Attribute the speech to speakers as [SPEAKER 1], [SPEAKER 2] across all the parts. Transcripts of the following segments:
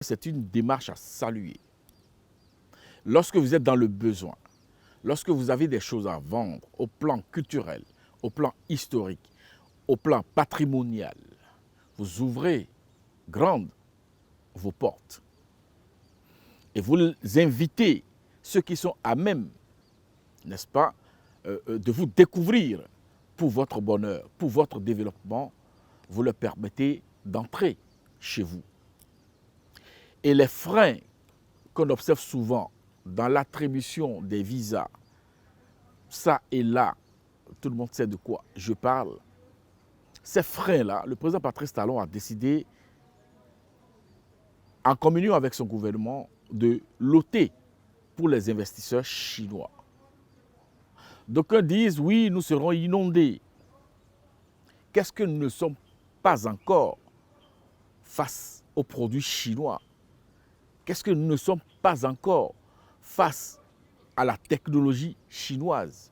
[SPEAKER 1] C'est une démarche à saluer. Lorsque vous êtes dans le besoin, lorsque vous avez des choses à vendre au plan culturel, au plan historique, au plan patrimonial, vous ouvrez grandes vos portes et vous invitez ceux qui sont à même, n'est-ce pas, de vous découvrir pour votre bonheur, pour votre développement, vous leur permettez d'entrer chez vous. Et les freins qu'on observe souvent dans l'attribution des visas, ça et là, tout le monde sait de quoi je parle. Ces freins-là, le président Patrice Talon a décidé, en communion avec son gouvernement, de l'ôter pour les investisseurs chinois. D'aucuns disent, oui, nous serons inondés. Qu'est-ce que nous ne sommes pas encore face aux produits chinois? Qu'est-ce que nous ne sommes pas encore face à la technologie chinoise?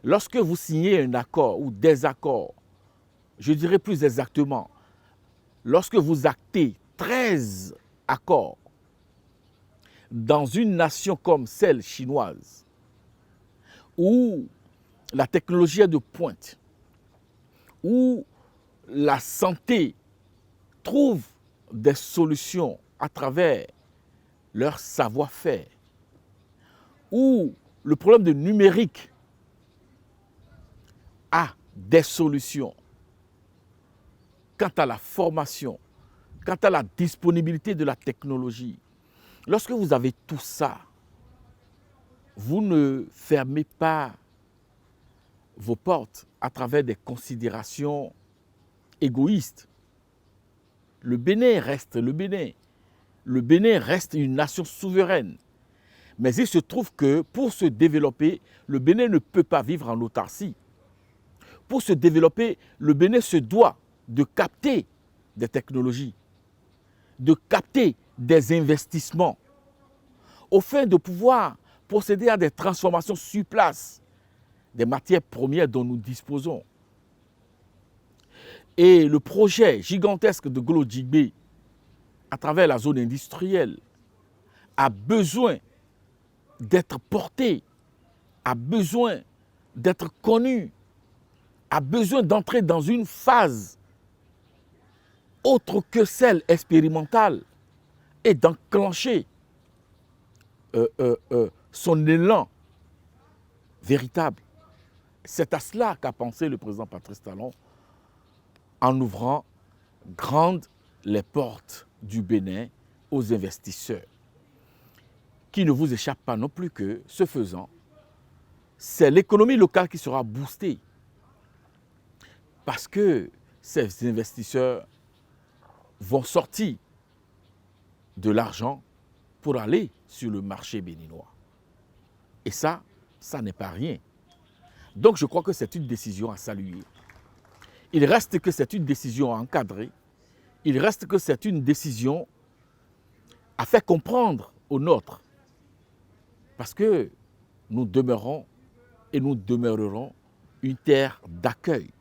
[SPEAKER 1] Lorsque vous signez un accord ou des accords, je dirais plus exactement, lorsque vous actez 13 accords dans une nation comme celle chinoise, où la technologie est de pointe, où la santé trouve des solutions à travers leur savoir-faire, où le problème de numérique a des solutions quant à la formation, quant à la disponibilité de la technologie. Lorsque vous avez tout ça, vous ne fermez pas vos portes à travers des considérations égoïstes. Le Bénin reste le Bénin. Le Bénin reste une nation souveraine. Mais il se trouve que pour se développer, le Bénin ne peut pas vivre en autarcie. Pour se développer, le Bénin se doit de capter des technologies, de capter des investissements, au fin de pouvoir procéder à des transformations sur place des matières premières dont nous disposons. Et le projet gigantesque de Golo Djibé, à travers la zone industrielle, a besoin d'être porté, a besoin d'être connu, a besoin d'entrer dans une phase autre que celle expérimentale et d'enclencher son élan véritable. C'est à cela qu'a pensé le président Patrice Talon en ouvrant grandes les portes du Bénin aux investisseurs, qui ne vous échappe pas non plus que, ce faisant, c'est l'économie locale qui sera boostée parce que ces investisseurs vont sortir de l'argent pour aller sur le marché béninois. Et ça n'est pas rien. Donc je crois que c'est une décision à saluer. Il reste que c'est une décision à encadrer. Il reste que c'est une décision à faire comprendre aux nôtres. Parce que nous demeurons et nous demeurerons une terre d'accueil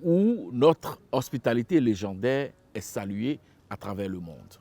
[SPEAKER 1] où notre hospitalité légendaire est saluée à travers le monde.